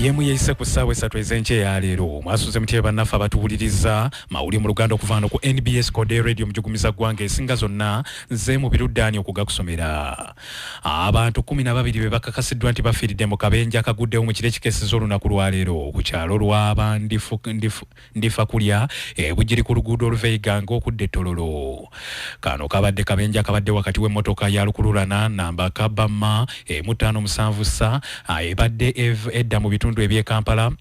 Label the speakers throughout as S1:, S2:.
S1: yemu yaise ku ssaawa 3 ez'enkya ya leero mwasuze mutye bannaffe abatuwuliriza mawulire mu luganda okuva wano ku NBS Kode Radio mujugumiza ggwanga esinga zonna nze mu biruddaani okugakusomera. Abantu 12 be bakakasiddwa nti bafiiridde mu kabenje akaguddewo mu kire kikeseza olunaku lwa leero ku kyalo lw'aba ndifa kulya bugiri ku luguudo oluva Iganga okudda Ettololo. Kano kabadde kabenje akabadde wakati w'emmotoka ya lukululana namba kabama M574 ebadde edda mu bitundu eby'e Kampala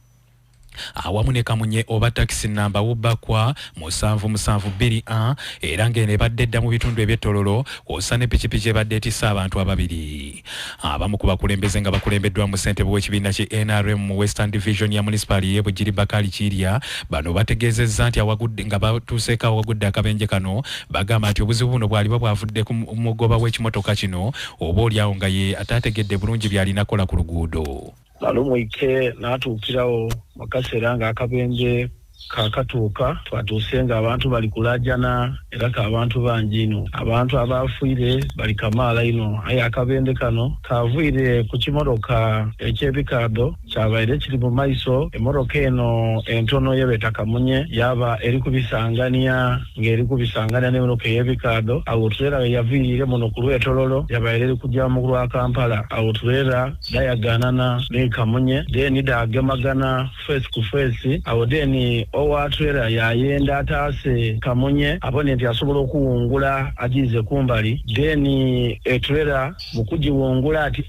S1: awamu ne Kamunye oba taxi namba Ubakwa 772 era ng'eno ebadde edda mu bitundu eby'Ettololo kw'ossa ne pikipiki ebadde etissa abantu ababiri. Abamu ku bakulembeze nga bakulembeddwa mu ssentebe w'ekibiina ki NRM mu Western Division ya Municipality y'e Bugiri Bakali Kirya bano bategeezezza nti nga batuuseeko awagudde akabenje kano bagamba nti obuzibu buno bwaliba bwavudde ku mugoba w'ekimotoka kino oba oliawo nga ye ataategedde bulungi by'alinakola ku luguudo.
S2: Alumwike n'atuukirawo mu kaseera ng'akabenje kakatuuka twatuuse nga abantu bali kulajana era abantu bangi ino abantu abafiire bali kamaala ino aye akabenje kano kaviire ku kimotoka eky'ebikaado kyabaire kiri mu maiso emmotoka eno entono y'ebeta Kamunye yaba eri kubisangania ng'eri kubisangania n'emmotoka ey'ebikaado awo tulera yaviire muno ku lw'Ettololo yabaire eri kujja mu lwa Kampala awo tulera dayaganana ne Kamunye deni dagemagana face ku face awo deni owatrera yayenda ataase Kamunye abone nti asobola okuwungula agize kumbali deni trera mukugiwungula ati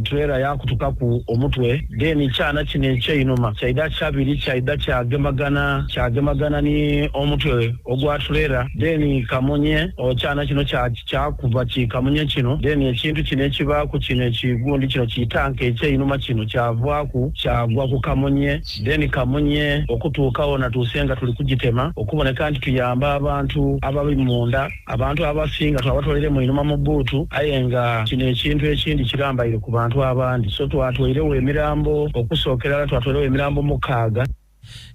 S2: trera yakutuka ku omutwe deni kyana kino ekyeinuma kyaida kyabiri kyaida kyagemagana ni omutwe ogwa trera deni Kamunye okyana kino kyakuba ki Kamunye kino deni ekintu kino ekibaaku kino ekigundi kino kitanke ekyeinuma kino kyavaaku kyagwa ku Kamunye deni Kamunye okutuukawo natuusenga tuli kugitema okuboneka nti tuyamba abantu ababi munda abantu abasinga twabatwalire mu inuma mu buutu aye nga kino ekintu ekindi kirambaire ku bantu abandi so twatwairewo emirambo okusookera twatwairewo emirambo mukaaga.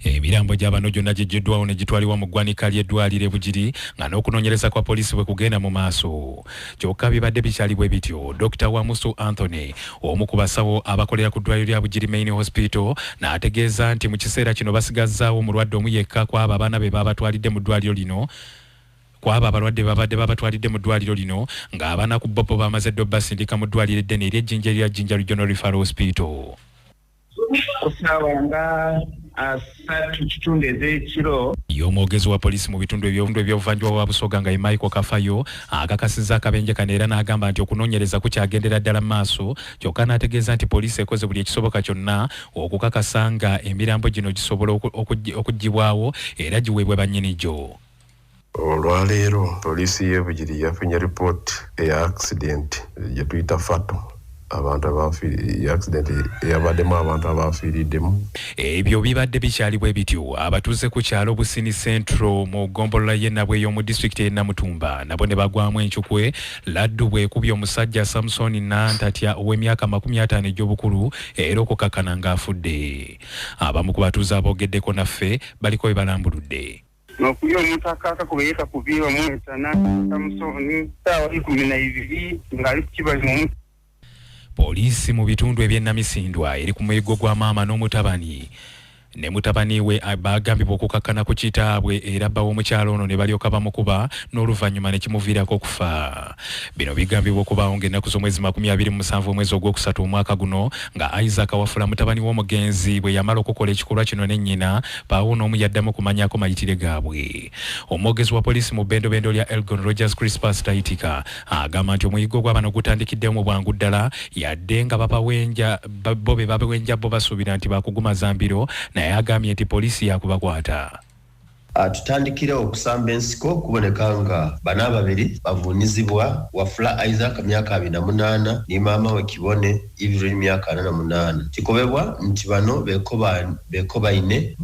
S1: Emirambo gy'abano gyonna gijjiddwawo ne gitwalibwa mu ggwanika ly'eddwaliro Bugiri nga n'okunoonyereza kwa poliisi bwe kugenda mu maaso. Kyokka bibadde bikyali bwe bityo. Dr. Wamusu Anthony omu ku basawo abakolera ku ddwaliro lya Bugiri Main Hospital n'ategeeza nti mu kiseera kino basigazzaawo omulwadde omu yekka kw'abo abaana be babatwalidde mu ddwaliro lino kwaba abalwadde babadde babatwalidde mu ddwaliro lino ng'abaana ku bbobo bamaze ddo basindika mu ddwaliro eddene ery'Ejjinja lya Jinja Regional Referral Hospital.
S2: Kusawanga asatu kitundu ez'ekiro
S1: y'omwogezi wa poliisi mu bitundu eby'obuvanjuba bwa Busoga nga Michael Kafayo akakasizza akabenje kano era n'agamba nti okunoonyereza kukyagendera ddala mu maaso kyokka n'ategeeza nti poliisi ekoze buli ekisoboka kyonna okukakasa nga emirambo gino gisobola okuggibwawo era giweebwe bannyinigyo.
S3: Olwaleero poliisi y'e Bugiri yafunye ripooti eya accident gye tuyita fato abantu abafiiridde accident yabaddemu abantu abafiiriddemu.
S1: Ebyo bibadde bikyali bwe bityo abatuuze ku kyalo Busini Central mu ggombolola y'e Nabweyo mu disitulikiti y'e Namutumba nabo ne bagwamu encukwe laddu bwekubye omusajja Samson Nantatya ow'emyaka 50 egy'obukulu era okukakana ng'afudde. Abamu ku batuuze aboogeddeko naffe baliko bye balambuludde.
S4: Nokuyo omuntu akakakubeeka kubiirwa mu ensana Samusoni ssaawa 12 ng'ali ku kibali mu
S1: Poliisi mu bitundu eby'e Namisindwa eri ku muyiggo gwa maama n'omutabani ne mutabani we bagambibwa okukakana ku kitaabwe era bba w'omukyalo ono ne balyoka bamukuba n'oluvannyuma ne kimuviirako okufa. Bino bigambibwa okubaawo ng'ennaku z'omwezi 27 omwezi ogwokusatu omwaka guno nga Isaac Wafula mutabani w'omugenzi bwe yamala okukola ekikolwa kino ne nnyina paawo n'omu yaddamu kumanyako mayitire gaabwe. Omwogezi wa poliisi mu bbendobendo lya Elgon Rogers Crispus Taitika agamba nti omuyiggo gw'abano gutandikiddewo mu bwangu ddala yadde nga bo be babawenja bo basuubira nti bakugumaza mbiro naye agambye nti poliisi yakubakwata.
S5: Tutandikira okusamba ensiko kuboneka nga bana ababiri bavuunizibwa Wafula Isaac myaka 28 ne maama we Kibone Evelyn myaka 48. Kikobebwa nti bano bekoba ine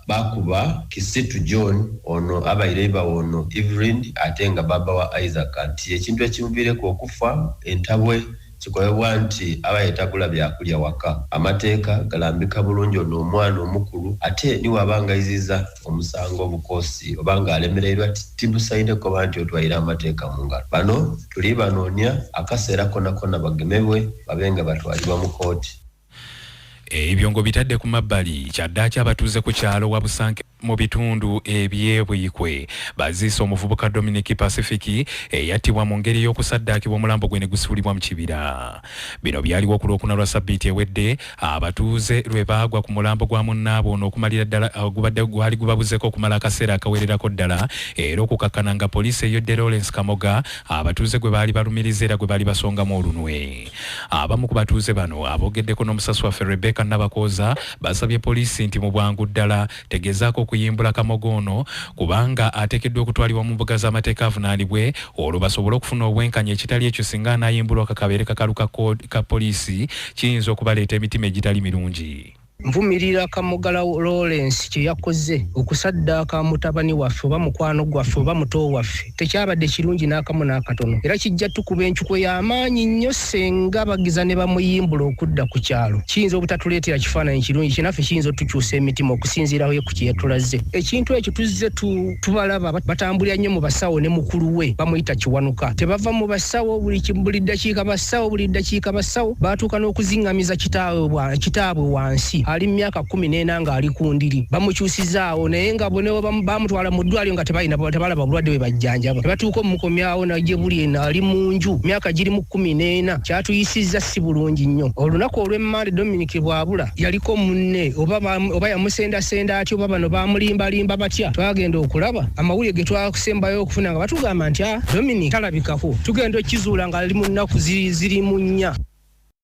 S5: bakuba Kisitu John ono abaire bawono Evelyn ate nga baba wa Isaac nti ekintu ekimuviireko okufa entabwe kikobebwa nti abayetagula byakulya waka amateeka galambika bulungi ono omwana omukulu ate niwabangayiziza omusango obukoosi obanga alemererwa tibusaideko banti otwaire amateeka mu ngalo. Bano tuli banoonya akaseera konna bagemebwe babenga batwalibwa mu kooti.
S1: Ebyo ngo bitadde ku mabbali kyaddaaki abatuuze ku kyalo Wabusanke mu bitundu ebyebwikwe baziisa omuvubuka Dominic Pacific eyattibwa mu ngeri y'okusaddaakibwa omulambo gwe ne gusuulibwa mu kibira. Bino byaliwo ku Lwokuna lwa Ssabbiiti ewedde abatuuze lwe baagwa ku mulambo gwa munnaabwe ono okumalira ddala gubadde gwali gubabuzeeko okumala akaseera akawererako ddala era okukakkana nga poliisi eyodde Lawrence Kamoga abatuuze gwe baali balumiriza era gwe baali basongamu olunwe. Abamu ku batuuze bano aboogeddeko n'omusasi waffe Rebecca Nabakoza basabye poliisi nti mu bwangu ddala tegezaako okuyimbula Kamoga ono kubanga ateekeddwa okutwalibwa mu mbuga z'amateeka avunaanibwe olwo basobole okufuna obwenkanya ekitali ekyo singa anaayimbulwa kakabeere kakalu ka poliisi kiyinza okubaleeta emitima egitali mirungi.
S6: Nvumirira Kamoga Lawrence kye yakoze okusaddaaka mutabani waffe oba mukwano gwaffe oba muto waffe tekyabadde kirungi n'akamu n'akatono era kijja tukuba encukwe y'amaanyi nnyo senga bagiza ne bamuyimbula okudda ku kyalo. Kiyinza obutatuleetera kifaananyi kirungi kinaffe kiyinza otukyusa emitima okusinziirawo ku kye yatulaze. Ekintu ekyo tuzze tubalaba batambulira nnyo mu basawo ne mukulu we bamuyita Kiwanuka tebava mu basawo buli ddakiika basawo baatuuka n'okuziŋŋamiza kitaabwe wansi ali myaka 14 nga ali ku ndiri bamukyusizaawo naye nga bonewo bamutwala mu ddwaliro nga tebalaba bulwadde bwe bajjanjaba batuuka omukomyawo najje buli eno ali mu nju myaka giri mu 14 kyatuyisizza si bulungi nnyo. Olunaku olw'emmande Dominic bwabula yaliko munne oba yamusendasenda atyo oba bano bamulimbalimba batya twagenda okulaba amawulire ge twakusembayo okufuna nga batugamba nti Dominic talabikako tugenda okizuula nga ali mu nnaku ziri mu nnya.